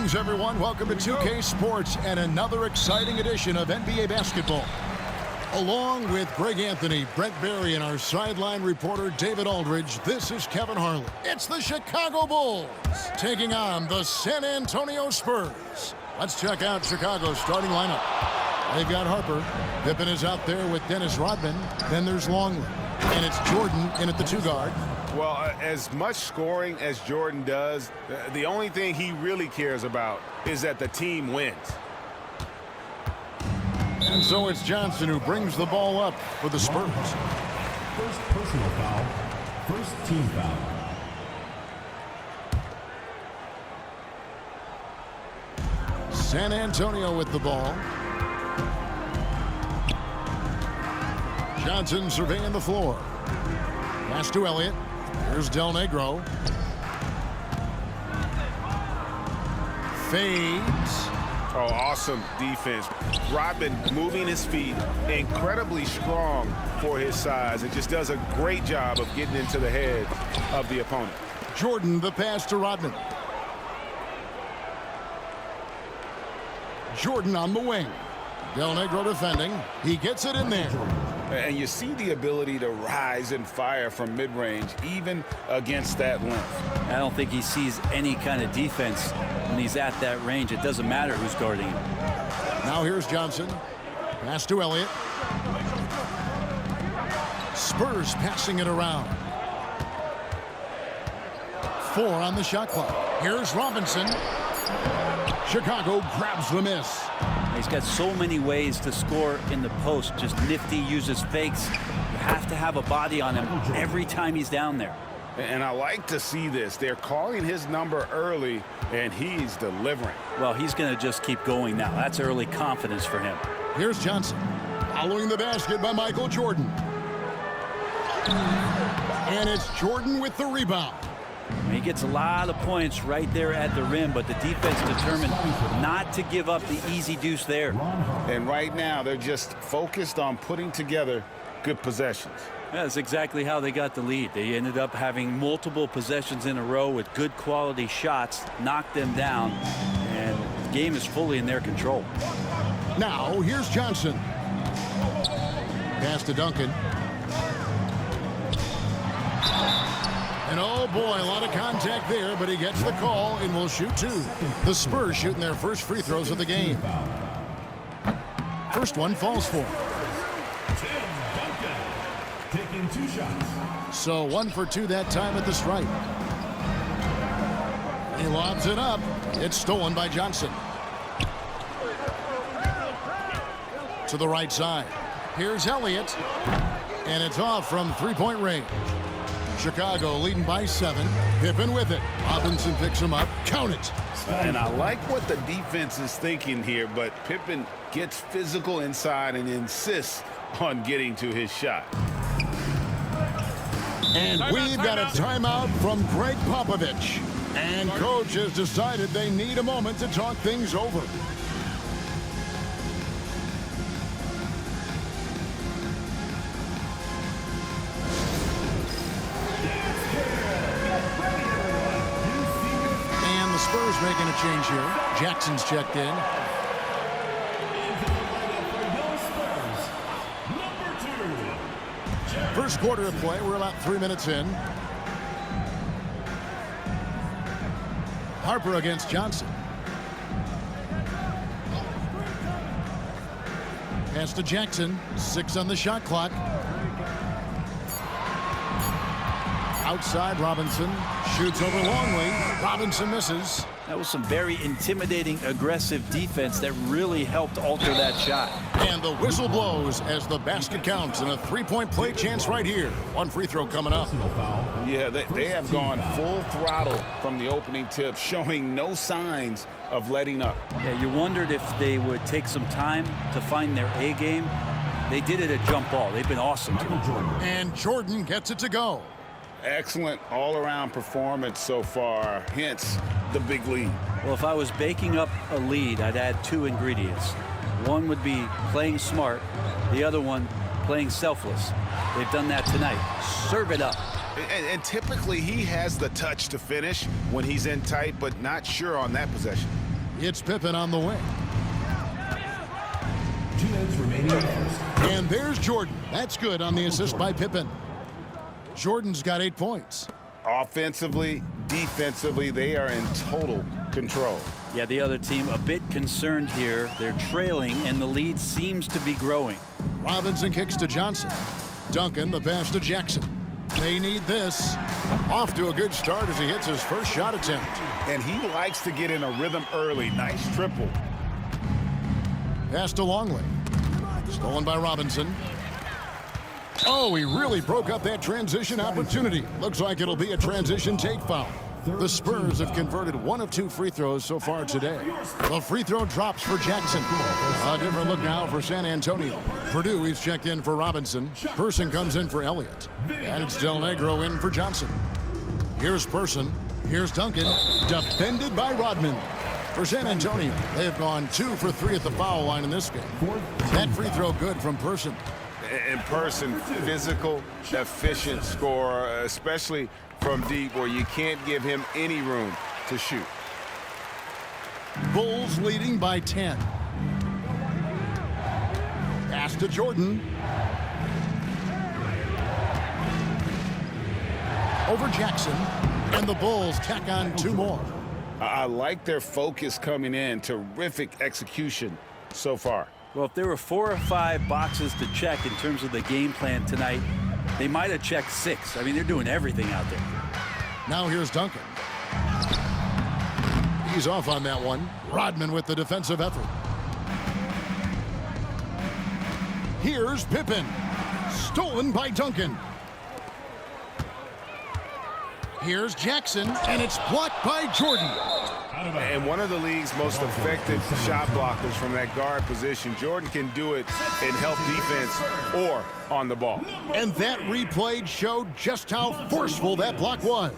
Greetings, everyone. Welcome to 2K Sports and another exciting edition of NBA basketball. Along with Greg Anthony, Brent Barry, and our sideline reporter David Aldridge, this is Kevin Harlan. It's the Chicago Bulls taking on the San Antonio Spurs. Let's check out Chicago's starting lineup. They've got Harper. Pippen is out there with Dennis Rodman. Then there's Longley. And it's Jordan in at the 2-guard. Well, as much scoring as Jordan does, the only thing he really cares about is that the team wins. And so it's Johnson who brings the ball up for the Spurs. First personal foul, first team foul. San Antonio with the ball. Johnson surveying the floor. Pass to Elliott. Here's Del Negro. Fades. Oh, awesome defense. Rodman moving his feet, incredibly strong for his size. It just does a great job of getting into the head of the opponent. Jordan, the pass to Rodman. Jordan on the wing. Del Negro defending. He gets it in there. And you see the ability to rise and fire from mid-range, even against that length. I don't think he sees any kind of defense when he's at that range. It doesn't matter who's guarding him. Now here's Johnson. Pass to Elliott. Spurs passing it around. 4 on the shot clock. Here's Robinson. Chicago grabs the miss. He's got so many ways to score in the post. Just nifty, uses fakes. You have to have a body on him every time he's down there. And I like to see this. They're calling his number early, and he's delivering. Well, he's going to just keep going now. That's early confidence for him. Here's Johnson. Following the basket by Michael Jordan. And it's Jordan with the rebound. He gets a lot of points right there at the rim, but the defense determined not to give up the easy deuce there. And right now, they're just focused on putting together good possessions. That's exactly how they got the lead. They ended up having multiple possessions in a row with good quality shots, knocked them down, and the game is fully in their control. Now, here's Johnson. Pass to Duncan. And oh boy, a lot of contact there, but he gets the call and will shoot 2. The Spurs shooting their first free throws of the game. First one falls for him. Taking 2 shots. So 1 for 2 that time at the stripe. He lobs it up. It's stolen by Johnson. To the right side. Here's Elliott. And it's off from 3-point range. Chicago leading by 7. Pippen with it. Robinson picks him up. Count it. And I like what the defense is thinking here, but Pippen gets physical inside and insists on getting to his shot. And we've got a timeout from Greg Popovich. And coach has decided they need a moment to talk things over. Spurs making a change here. Jackson's checked in. First quarter of play. We're about 3 minutes in. Harper against Johnson. Pass to Jackson. 6 on the shot clock. Outside, Robinson shoots over Longley. Robinson misses. That was some very intimidating, aggressive defense that really helped alter that shot. And the whistle blows as the basket counts and a 3-point play chance right here. 1 free throw coming up. Yeah, they have gone full throttle from the opening tip, showing no signs of letting up. Yeah, you wondered if they would take some time to find their A game. They did it at jump ball. They've been awesome. And Jordan gets it to go. Excellent all-around performance so far, hence the big lead. Well, if I was baking up a lead, I'd add 2 ingredients. One would be playing smart, the other one playing selfless. They've done that tonight. Serve it up. And typically he has the touch to finish when he's in tight, but not sure on that possession. It's Pippen on the wing. 2 minutes remaining in the first. And there's Jordan. That's good on the assist by Pippen. Jordan's got 8 points. Offensively, defensively, they are in total control. Yeah, the other team a bit concerned here. They're trailing, and the lead seems to be growing. Robinson kicks to Johnson. Duncan, the pass to Jackson. They need this. Off to a good start as he hits his first shot attempt. And he likes to get in a rhythm early. Nice triple. Pass to Longley. Stolen by Robinson. Oh, he really broke up that transition opportunity. Looks like it'll be a transition take foul. The Spurs have converted 1 of 2 free throws so far today. The free throw drops for Jackson. A different look now for San Antonio. Purdue, he's checked in for Robinson. Person comes in for Elliott. And it's Del Negro in for Johnson. Here's Person. Here's Duncan. Defended by Rodman. For San Antonio, they have gone 2 for 3 at the foul line in this game. That free throw good from Person. In Person, physical, efficient scorer, especially from deep where you can't give him any room to shoot. Bulls leading by 10. Pass to Jordan. Over Jackson. And the Bulls tack on 2 more. I like their focus coming in. Terrific execution so far. Well, if there were 4 or 5 boxes to check in terms of the game plan tonight, they might have checked 6. I mean, they're doing everything out there. Now here's Duncan. He's off on that one. Rodman with the defensive effort. Here's Pippen. Stolen by Duncan. Here's Jackson, and it's blocked by Jordan. And one of the league's most effective shot blockers from that guard position. Jordan can do it in help defense or on the ball. And that replay showed just how forceful that block was.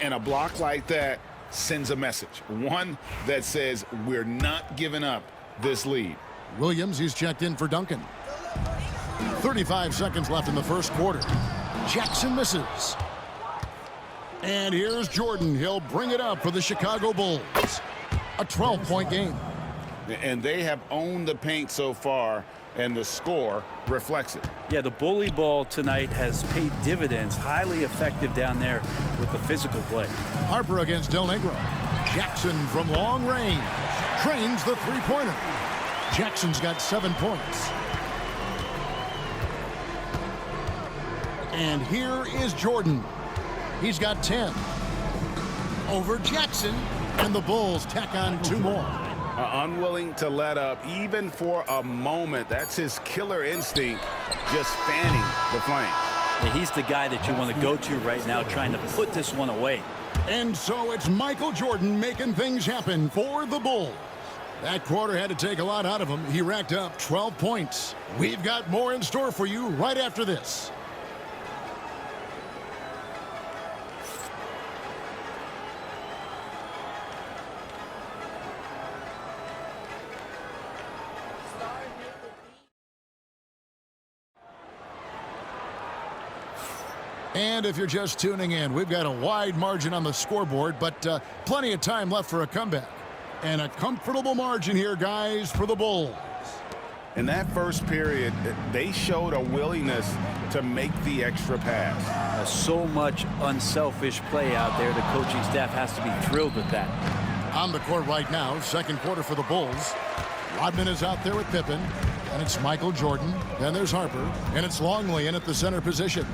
And a block like that sends a message. One that says we're not giving up this lead. Williams, he's checked in for Duncan. 35 seconds left in the first quarter. Jackson misses. And here's Jordan. He'll bring it up for the Chicago Bulls. A 12-point game. And they have owned the paint so far, and the score reflects it. Yeah, the bully ball tonight has paid dividends. Highly effective down there with the physical play. Harper against Del Negro. Jackson from long range. Trains the three-pointer. Jackson's got 7 points. And here is Jordan. He's got 10. Over Jackson. And the Bulls tack on 2 more. Unwilling to let up even for a moment. That's his killer instinct, just fanning the flame. Yeah, he's the guy that you want to go to right now, trying to put this one away. And so it's Michael Jordan making things happen for the Bulls. That quarter had to take a lot out of him. He racked up 12 points. We've got more in store for you right after this. And if you're just tuning in, we've got a wide margin on the scoreboard, but plenty of time left for a comeback. And a comfortable margin here, guys, for the Bulls. In that first period, they showed a willingness to make the extra pass. So much unselfish play out there. The coaching staff has to be thrilled with that. On the court right now, second quarter for the Bulls. Rodman is out there with Pippen, and it's Michael Jordan. Then there's Harper, and it's Longley in at the center position.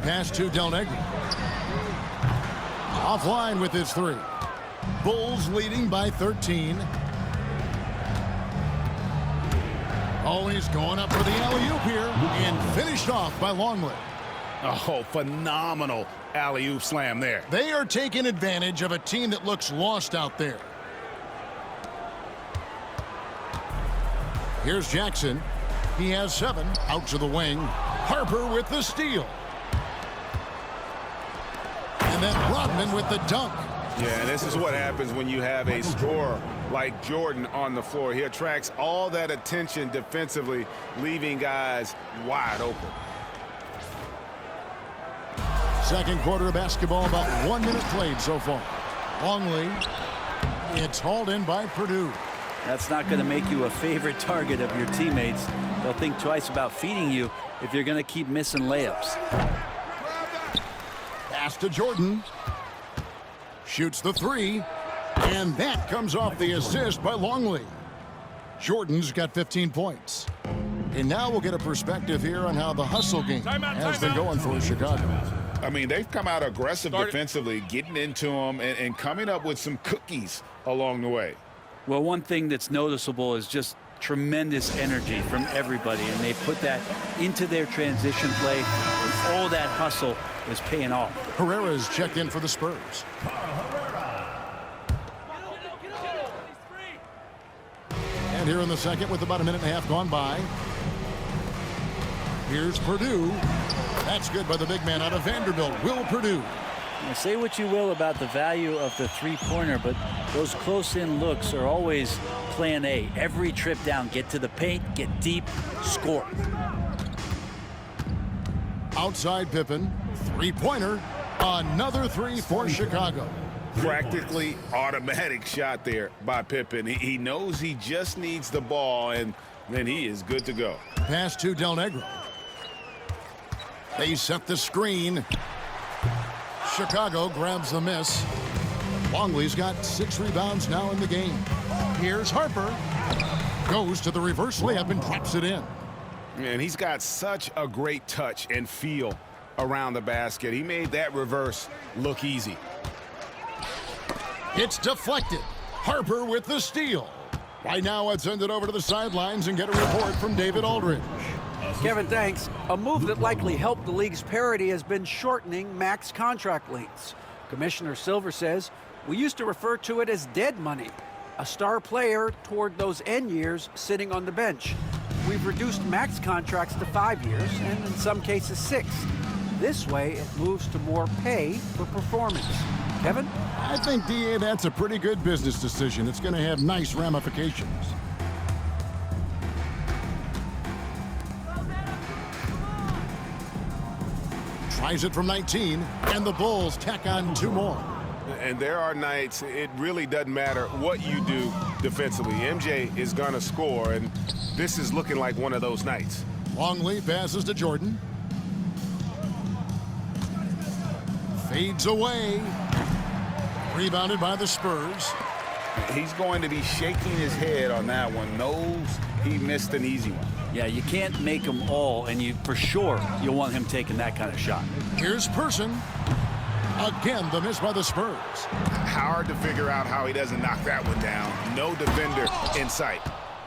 Pass to Del Negro. Offline with his 3. Bulls leading by 13. Oh, he's going up for the alley-oop here and finished off by Longley. Oh, phenomenal alley-oop slam there. They are taking advantage of a team that looks lost out there. Here's Jackson. He has 7 out to the wing. Harper with the steal. And then Rodman with the dunk. Yeah, this is what happens when you have a scorer like Jordan on the floor. He attracts all that attention defensively, leaving guys wide open. Second quarter of basketball, about 1 minute played so far. Longley. It's hauled in by Purdue. That's not going to make you a favorite target of your teammates. They'll think twice about feeding you if you're going to keep missing layups. Pass to Jordan. Shoots the three. And that comes off the assist by Longley. Jordan's got 15 points. And now we'll get a perspective here on how the hustle game has been going for Chicago. I mean, they've come out aggressive defensively, getting into them and coming up with some cookies along the way. Well, one thing that's noticeable is just tremendous energy from everybody, and they put that into their transition play. And all that hustle is paying off. Herrera's checked in for the Spurs. And here in the second with about a minute and a half gone by. Here's Purdue. That's good by the big man out of Vanderbilt, Will Purdue. Now, say what you will about the value of the three-pointer, but those close-in looks are always plan A. Every trip down, get to the paint, get deep, score. Outside Pippen, three-pointer, another three for Chicago. Practically automatic shot there by Pippen. He knows he just needs the ball, and then he is good to go. Pass to Del Negro. They set the screen. Chicago grabs the miss. Longley's got 6 rebounds now in the game. Here's Harper. Goes to the reverse layup and drops it in. And he's got such a great touch and feel around the basket. He made that reverse look easy. It's deflected. Harper with the steal. Right now, let's send it over to the sidelines and get a report from David Aldridge. Kevin, thanks. A move that likely helped the league's parity has been shortening max contract lengths. Commissioner Silver says, we used to refer to it as dead money, a star player toward those end years sitting on the bench. We've reduced max contracts to 5 years, and in some cases 6. This way, it moves to more pay for performance. Kevin? I think, DA, that's a pretty good business decision. It's going to have nice ramifications. Tries it from 19, and the Bulls tack on 2 more. And there are nights it really doesn't matter what you do defensively. MJ is going to score, and this is looking like one of those nights. Longley passes to Jordan. Fades away. Rebounded by the Spurs. He's going to be shaking his head on that one. Knows he missed an easy one. Yeah, you can't make them all, and you for sure you'll want him taking that kind of shot. Here's Person. Again, the miss by the Spurs. Hard to figure out how he doesn't knock that one down. No defender in sight.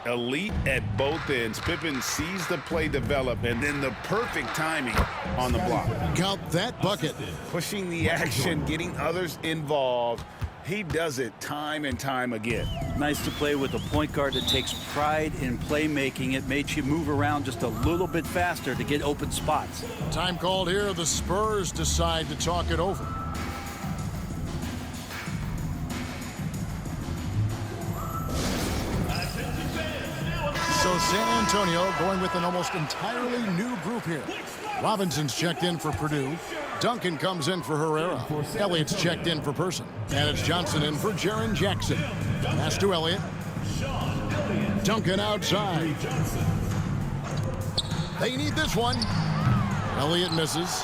Elite at both ends. Pippen sees the play develop, and then the perfect timing on the block. Count that bucket. Pushing the action, getting others involved. He does it time and time again. Nice to play with a point guard that takes pride in playmaking. It makes you move around just a little bit faster to get open spots. Time called here. The Spurs decide to talk it over. So San Antonio going with an almost entirely new group here. Robinson's checked in for Purdue. Duncan comes in for Herrera. Elliott's checked in for Person. And it's Johnson in for Jaren Jackson. Pass to Elliott. Duncan outside. They need this one. Elliott misses.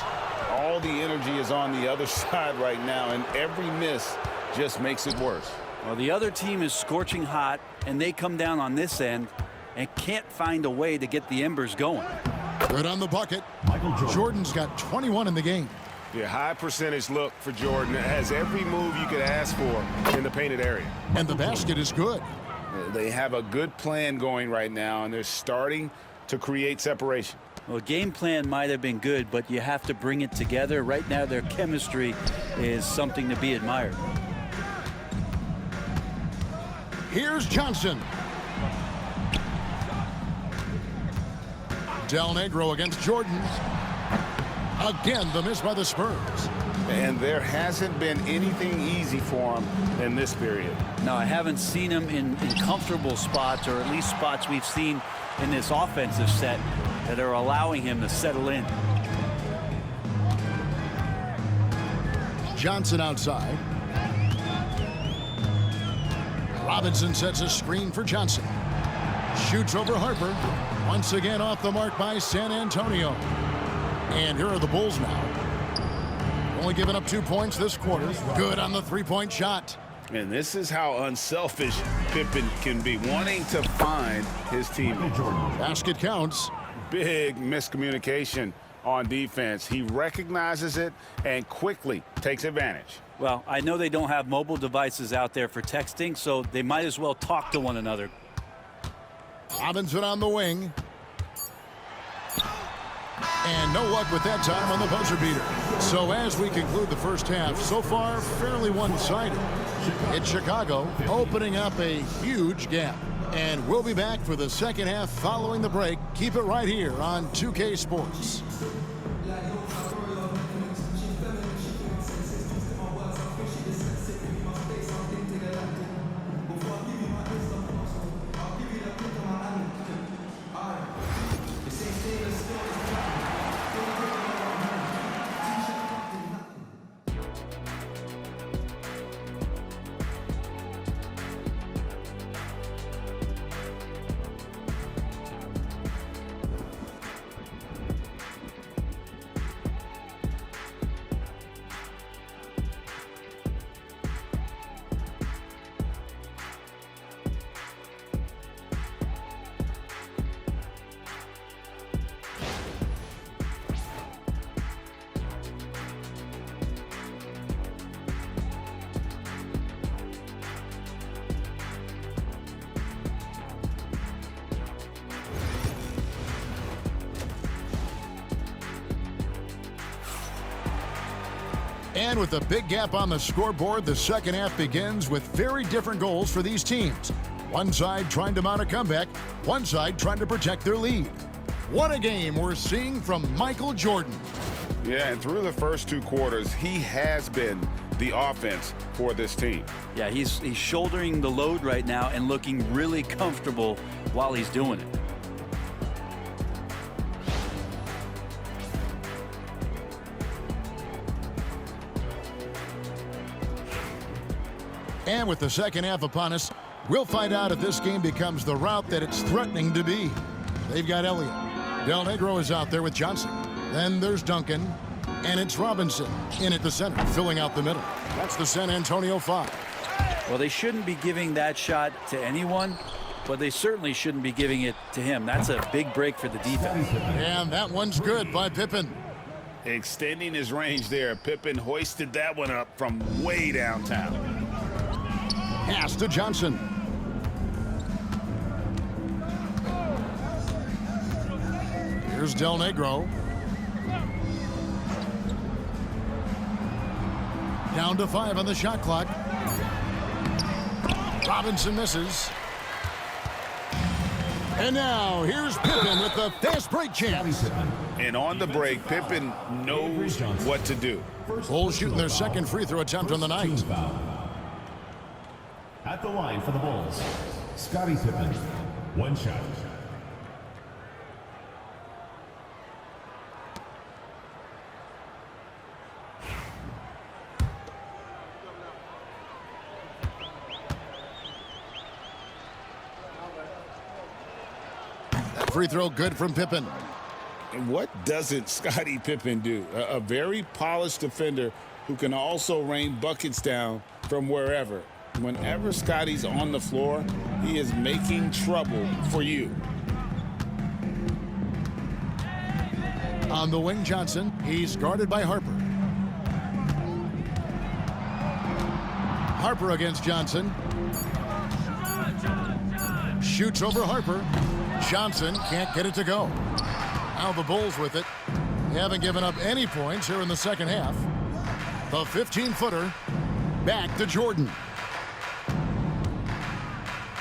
All the energy is on the other side right now, and every miss just makes it worse. Well, the other team is scorching hot, and they come down on this end and can't find a way to get the embers going. Good on the bucket. Jordan's got 21 in the game. Yeah, high percentage look for Jordan. It has every move you could ask for in the painted area. And the basket is good. They have a good plan going right now, and they're starting to create separation. Well, game plan might have been good, but you have to bring it together. Right now, their chemistry is something to be admired. Here's Johnson. Del Negro against Jordan. Again, the miss by the Spurs. And there hasn't been anything easy for him in this period. No, I haven't seen him in comfortable spots, or at least spots we've seen in this offensive set that are allowing him to settle in. Johnson outside. Robinson sets a screen for Johnson. Shoots over Harper. Once again off the mark by San Antonio. And here are the Bulls now. Only giving up 2 points this quarter. Good on the three-point shot. And this is how unselfish Pippen can be, wanting to find his teammate. Basket counts. Big miscommunication on defense. He recognizes it and quickly takes advantage. Well, I know they don't have mobile devices out there for texting, so they might as well talk to one another. Robinson on the wing. And no luck with that time on the buzzer beater. So as we conclude the first half, so far fairly one-sided. It's Chicago opening up a huge gap. And we'll be back for the second half following the break. Keep it right here on 2K Sports. And with a big gap on the scoreboard, the second half begins with very different goals for these teams. One side trying to mount a comeback, one side trying to protect their lead. What a game we're seeing from Michael Jordan. Yeah, and through the first 2 quarters, he has been the offense for this team. Yeah, he's shouldering the load right now and looking really comfortable while he's doing it. And with the second half upon us, we'll find out if this game becomes the route that it's threatening to be. They've got Elliott. Del Negro is out there with Johnson. Then there's Duncan. And it's Robinson in at the center, filling out the middle. That's the San Antonio 5. Well, they shouldn't be giving that shot to anyone, but they certainly shouldn't be giving it to him. That's a big break for the defense. And that one's good by Pippen. Extending his range there. Pippen hoisted that one up from way downtown. Pass to Johnson. Here's Del Negro. Down to 5 on the shot clock. Robinson misses. And now here's Pippen with the fast break chance. And on the break, Pippen knows what to do. Bulls shooting their second free throw attempt on the night. At the line for the Bulls, Scottie Pippen, 1 shot. That free throw good from Pippen. And what doesn't Scottie Pippen do? A very polished defender who can also rain buckets down from wherever. Whenever Scottie's on the floor, he is making trouble for you. On the wing, Johnson. He's guarded by Harper. Harper against Johnson. Shoots over Harper. Johnson can't get it to go. Now the Bulls with it. They haven't given up any points here in the second half. The 15-footer back to Jordan.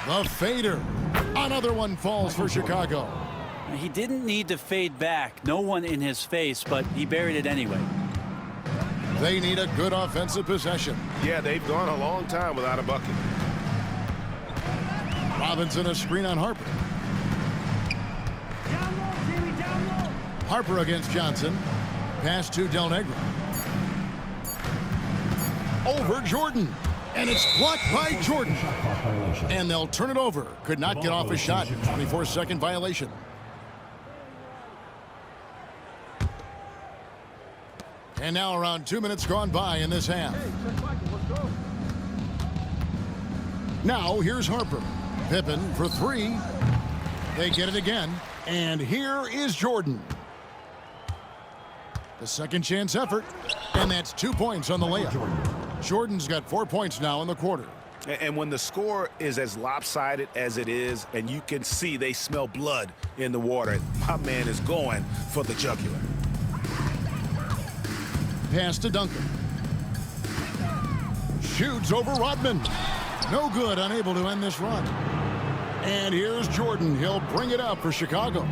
The fader. Another one falls for Chicago. He didn't need to fade back. No one in his face, but he buried it anyway. They need a good offensive possession. Yeah, they've gone a long time without a bucket. Robinson a screen on Harper. Harper against Johnson. Pass to Del Negro. Over Jordan. And it's blocked by Jordan. Shot clock violation. And they'll turn it over. Could not get off a shot. 24-second violation. And now around 2 minutes gone by in this half. Now here's Harper. Pippen for three. They get it again. And here is Jordan. The second chance effort. And that's 2 points on the layup. Jordan's got 4 points now in the quarter. And when the score is as lopsided as it is, and you can see they smell blood in the water, my man is going for the jugular. Pass to Duncan. Shoots over Rodman. No good, unable to end this run. And here's Jordan. He'll bring it up for Chicago.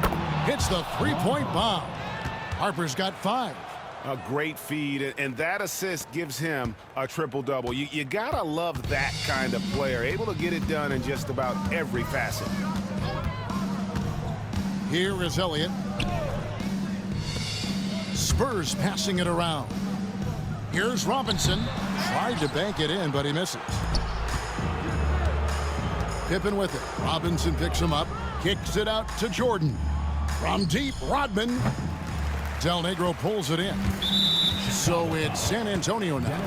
Hits the three-point bomb. Harper's got 5. A great feed, and that assist gives him a triple-double. You gotta love that kind of player, able to get it done in just about every facet. Here is Elliott. Spurs passing it around. Here's Robinson. Tried to bank it in, but he misses. Pippen with it. Robinson picks him up. Kicks it out to Jordan. From deep, Rodman. Del Negro pulls it in. So it's San Antonio now.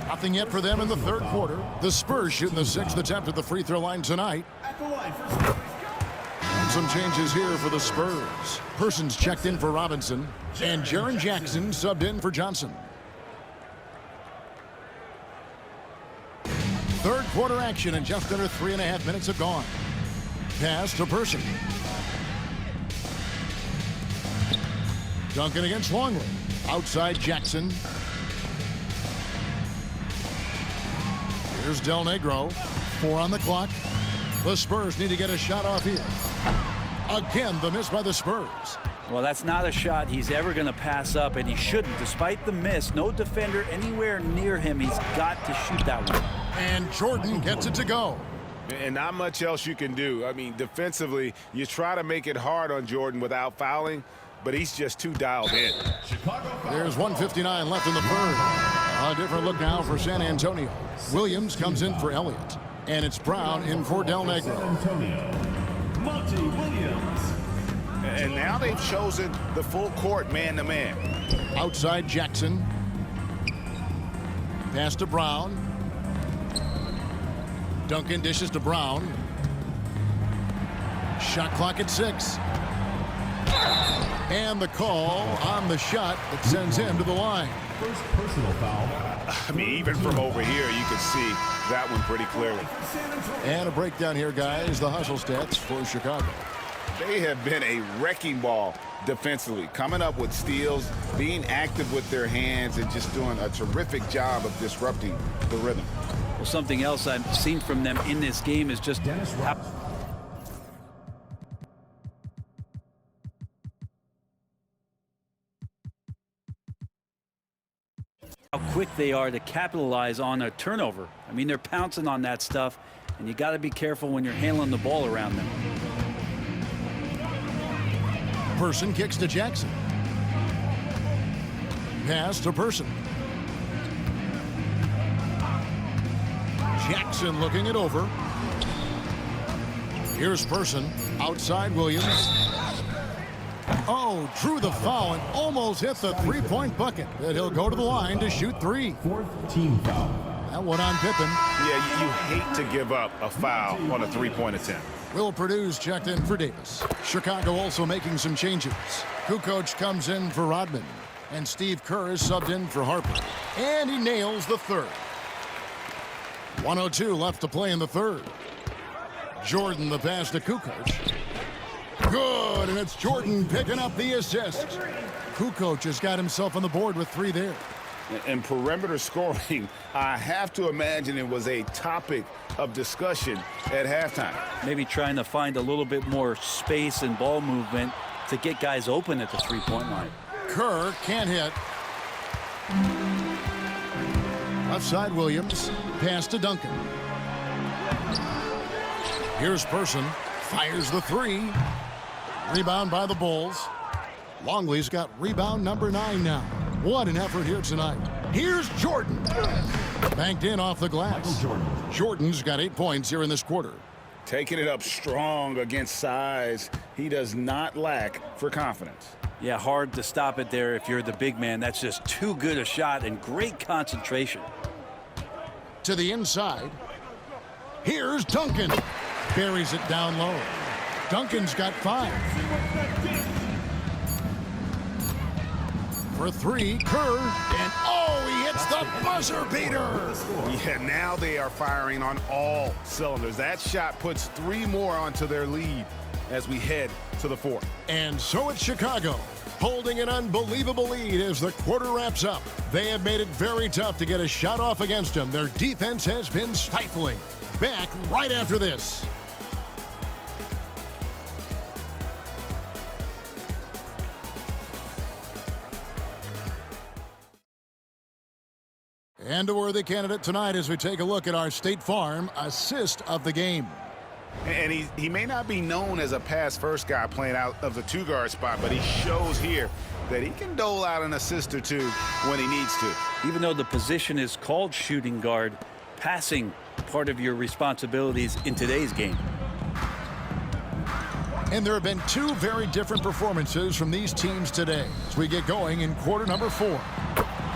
Nothing yet for them in the third quarter. The Spurs shooting the 6th attempt at the free throw line tonight. And some changes here for the Spurs. Persons checked in for Robinson. And Jaren Jackson subbed in for Johnson. Third quarter action, and just under 3.5 minutes have gone. Pass to Person. Duncan against Longley. Outside Jackson. Here's Del Negro. 4 on the clock. The Spurs need to get a shot off here. Again, the miss by the Spurs. Well, that's not a shot he's ever going to pass up, and he shouldn't. Despite the miss, no defender anywhere near him. He's got to shoot that one. And Jordan gets it to go. And not much else you can do. I mean, defensively, you try to make it hard on Jordan without fouling, but he's just too dialed in. There's 1:59 left in the third. A different look now for San Antonio. Williams comes in for Elliott. And it's Brown in for Del Negro. And now they've chosen the full court man-to-man. Outside Jackson. Pass to Brown. Duncan dishes to Brown. Shot clock at 6. And the call on the shot that sends him to the line. First personal foul. I mean, even from over here, you can see that one pretty clearly. And a breakdown here, guys. The hustle stats for Chicago. They have been a wrecking ball defensively, coming up with steals, being active with their hands, and just doing a terrific job of disrupting the rhythm. Well, something else I've seen from them in this game is just how quick they are to capitalize on a turnover. I mean, they're pouncing on that stuff, and you got to be careful when you're handling the ball around them. Person kicks to Jackson. Pass to Person. Jackson looking it over. Here's Person. Outside Williams. Oh, drew the foul and almost hit the three-point bucket. But he'll go to the line to shoot 3. Fourth team foul. That one on Pippen. Yeah, you hate to give up a foul on a three-point attempt. Will Purdue's checked in for Davis. Chicago also making some changes. Kukoc comes in for Rodman. And Steve Kerr is subbed in for Harper. And he nails the third. 1:02 left to play in the third. Jordan the pass to Kukoc. Good, and it's Jordan picking up the assist. Kukoc has got himself on the board with 3 there. And perimeter scoring, I have to imagine it was a topic of discussion at halftime. Maybe trying to find a little bit more space and ball movement to get guys open at the three-point line. Kerr can't hit. Left side Williams. Pass to Duncan. Here's Person. Fires the 3. Rebound by the Bulls. Longley's got rebound number 9 now. What an effort here tonight. Here's Jordan. Banked in off the glass. Jordan's got 8 points here in this quarter. Taking it up strong against size. He does not lack for confidence. Yeah, hard to stop it there if you're the big man. That's just too good a shot and great concentration. To the inside. Here's Duncan. Buries it down low. Duncan's got 5. For 3, Kerr. And he hits the buzzer beater. Yeah, now they are firing on all cylinders. That shot puts 3 more onto their lead as we head to the 4th. And so it's Chicago, holding an unbelievable lead as the quarter wraps up. They have made it very tough to get a shot off against them. Their defense has been stifling. Back right after this. And a worthy candidate tonight as we take a look at our State Farm assist of the game. And he may not be known as a pass-first guy playing out of the 2-guard spot, but he shows here that he can dole out an assist or 2 when he needs to. Even though the position is called shooting guard, passing part of your responsibilities in today's game. And there have been 2 very different performances from these teams today as we get going in quarter number 4.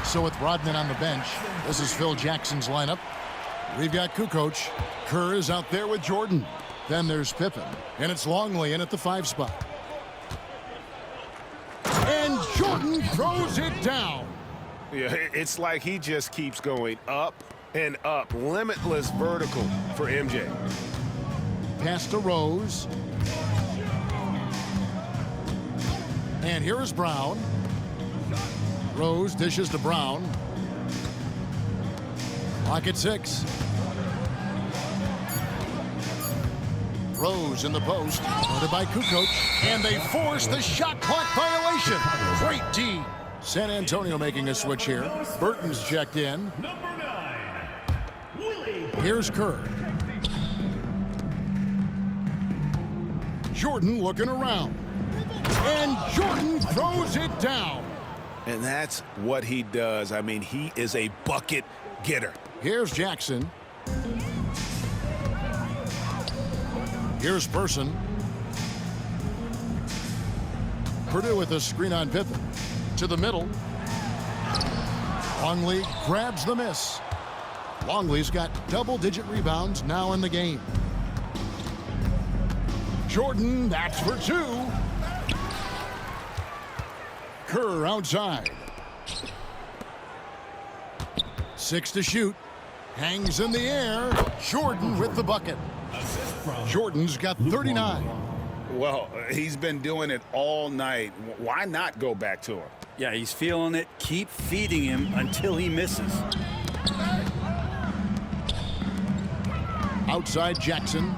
So with Rodman on the bench, this is Phil Jackson's lineup. We've got Kukoc. Kerr is out there with Jordan. Then there's Pippen. And it's Longley in at the 5 spot. And Jordan throws it down. Yeah, it's like he just keeps going up and up. Limitless vertical for MJ. Pass to Rose. And here is Brown. Rose dishes to Brown. Clock at 6. Rose in the post. Guarded by Kukoc. And they force the shot clock violation. Great D. San Antonio making a switch here. Burton's checked in. Here's Kerr. Jordan looking around. And Jordan throws it down. And that's what he does. I mean, he is a bucket getter. Here's Jackson. Here's Person. Purdue with a screen on Pippen. To the middle. Longley grabs the miss. Longley's got double-digit rebounds now in the game. Jordan, that's for 2. Kerr outside. 6 to shoot. Hangs in the air. Jordan with the bucket. Jordan's got 39. Well, he's been doing it all night. Why not go back to him? Yeah, he's feeling it. Keep feeding him until he misses. Outside Jackson.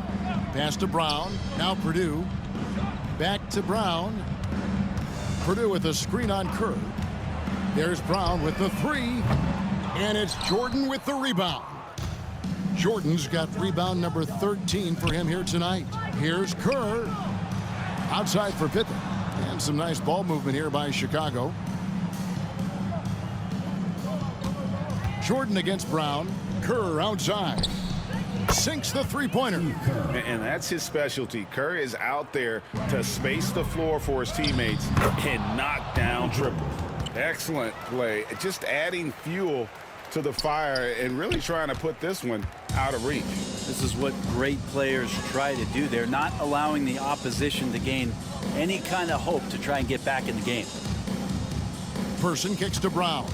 Pass to Brown. Now Purdue. Back to Brown. Purdue with a screen on Kerr. There's Brown with the 3. And it's Jordan with the rebound. Jordan's got rebound number 13 for him here tonight. Here's Kerr. Outside for Pippen. And some nice ball movement here by Chicago. Jordan against Brown. Kerr outside. Sinks the 3-pointer. And that's his specialty. Kerr is out there to space the floor for his teammates and knock down triples. Excellent play. Just adding fuel to the fire and really trying to put this one out of reach. This is what great players try to do. They're not allowing the opposition to gain any kind of hope to try and get back in the game. Person kicks to Brown.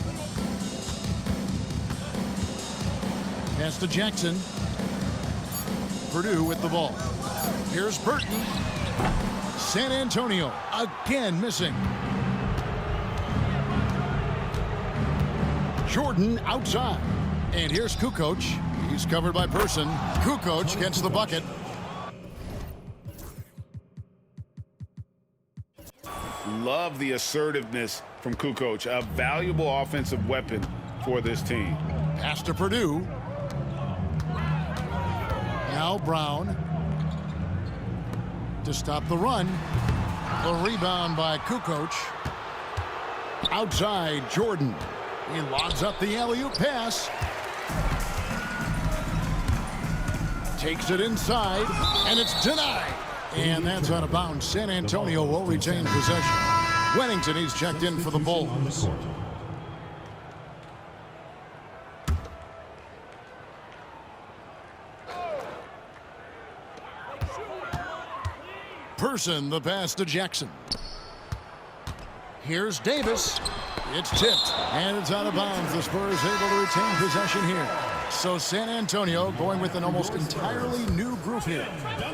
Pass to Jackson. Purdue with the ball. Here's Burton. San Antonio again missing. Jordan outside. And here's Kukoc. He's covered by Person. Kukoc gets the bucket. Love the assertiveness from Kukoc. A valuable offensive weapon for this team. Pass to Purdue. Now Brown to stop the run. A rebound by Kukoc. Outside Jordan. He lobs up the alley-oop pass. Takes it inside, and it's denied. And that's out of bounds. San Antonio will retain possession. Wennington, he's checked in for the Bulls. Person, the pass to Jackson. Here's Davis. It's tipped, and it's out of bounds. The Spurs able to retain possession here. So San Antonio going with an almost entirely new group here.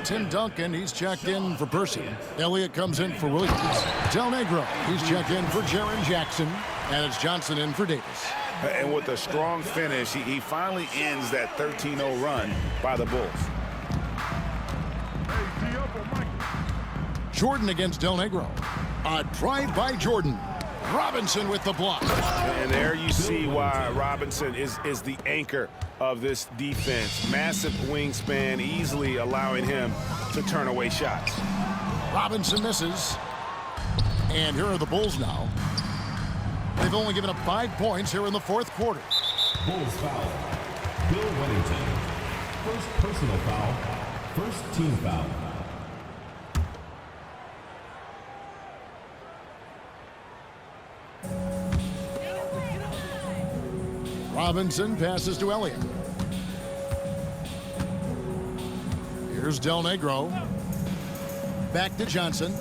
Tim Duncan, he's checked in for Person. Elliott comes in for Williams. Del Negro, he's checked in for Jaren Jackson. And it's Johnson in for Davis. And with a strong finish, he finally ends that 13-0 run by the Bulls. Jordan against Del Negro. A drive by Jordan. Robinson with the block. And there you see why Robinson is the anchor of this defense. Massive wingspan, easily allowing him to turn away shots. Robinson misses. And here are the Bulls now. They've only given up 5 points here in the fourth quarter. Bulls foul. Bill Wennington. First personal foul. First team foul. Robinson passes to Elliott. Here's Del Negro. Back to Johnson.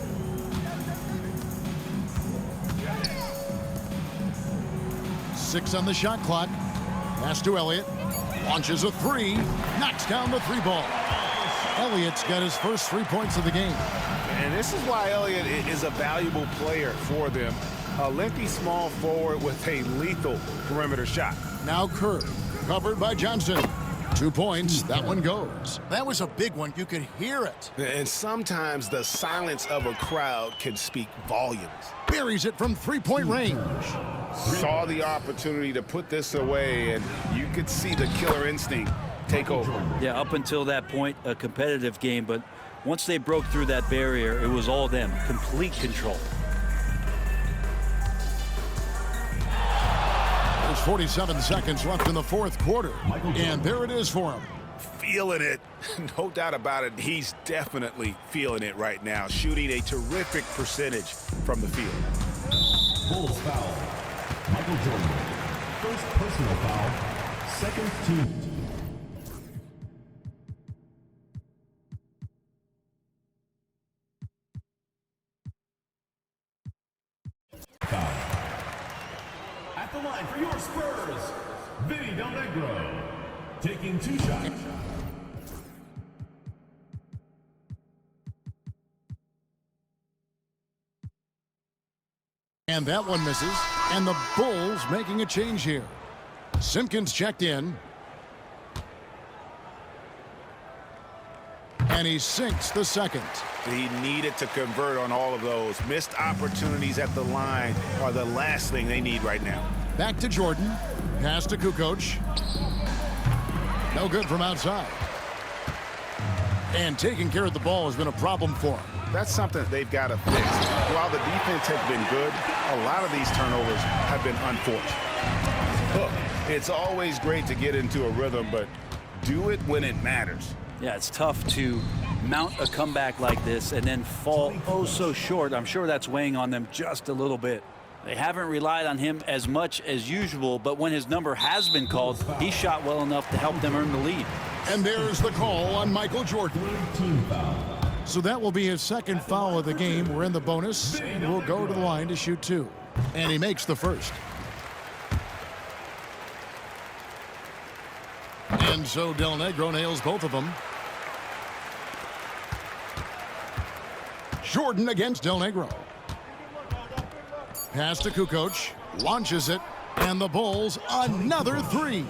Six on the shot clock. Pass to Elliott. Launches a three. Knocks down the three ball. Elliott's got his first 3 points of the game. And this is why Elliott is a valuable player for them. A lengthy small forward with a lethal perimeter shot. Now Curry, covered by Johnson. 2 points, that one goes. That was a big one, you could hear it. And sometimes the silence of a crowd can speak volumes. Buries it from three-point range. Saw the opportunity to put this away, and you could see the killer instinct take over. Yeah, up until that point, a competitive game, but once they broke through that barrier, it was all them, complete control. There's 47 seconds left in the fourth quarter, and there it is for him. Feeling it, no doubt about it. He's definitely feeling it right now, shooting a terrific percentage from the field. Bulls foul. Michael Jordan. First personal foul. Second team. Foul. At the line for your Spurs, Vinny Del Negro. Taking 2 shots. And that one misses, and the Bulls making a change here. Simpkins checked in. And he sinks the second. He needed to convert on all of those. Missed opportunities at the line are the last thing they need right now. Back to Jordan. Pass to Kukoc. No good from outside. And taking care of the ball has been a problem for him. That's something that they've got to fix. While the defense has been good, a lot of these turnovers have been unfortunate. Look, it's always great to get into a rhythm, but do it when it matters. Yeah, it's tough to mount a comeback like this and then fall oh so short. I'm sure that's weighing on them just a little bit. They haven't relied on him as much as usual, but when his number has been called, he shot well enough to help them earn the lead. And there's the call on Michael Jordan. Team foul. So that will be his second foul of the game. We're in the bonus, and we'll go to the line to shoot 2. And he makes the first. And so Del Negro nails both of them. Jordan against Del Negro. Pass to Kukoc. Launches it. And the Bulls, another 3.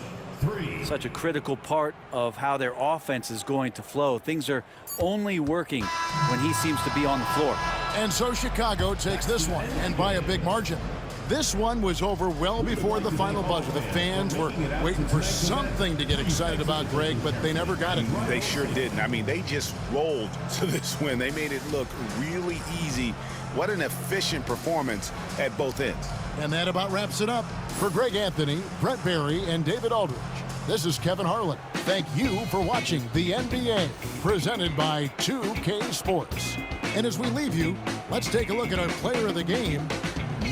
Such a critical part of how their offense is going to flow. Things are only working when he seems to be on the floor. And so Chicago takes this one, and by a big margin. This one was over well before the final buzzer. The fans were waiting for something to get excited about, Greg, but they never got it. They sure didn't. I mean, they just rolled to this win. They made it look really easy. What an efficient performance at both ends. And that about wraps it up. For Greg Anthony, Brett Barry, and David Aldridge, this is Kevin Harlan. thank you for watching the NBA, presented by 2K Sports. And as we leave you, let's take a look at our player of the game,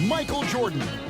Michael Jordan.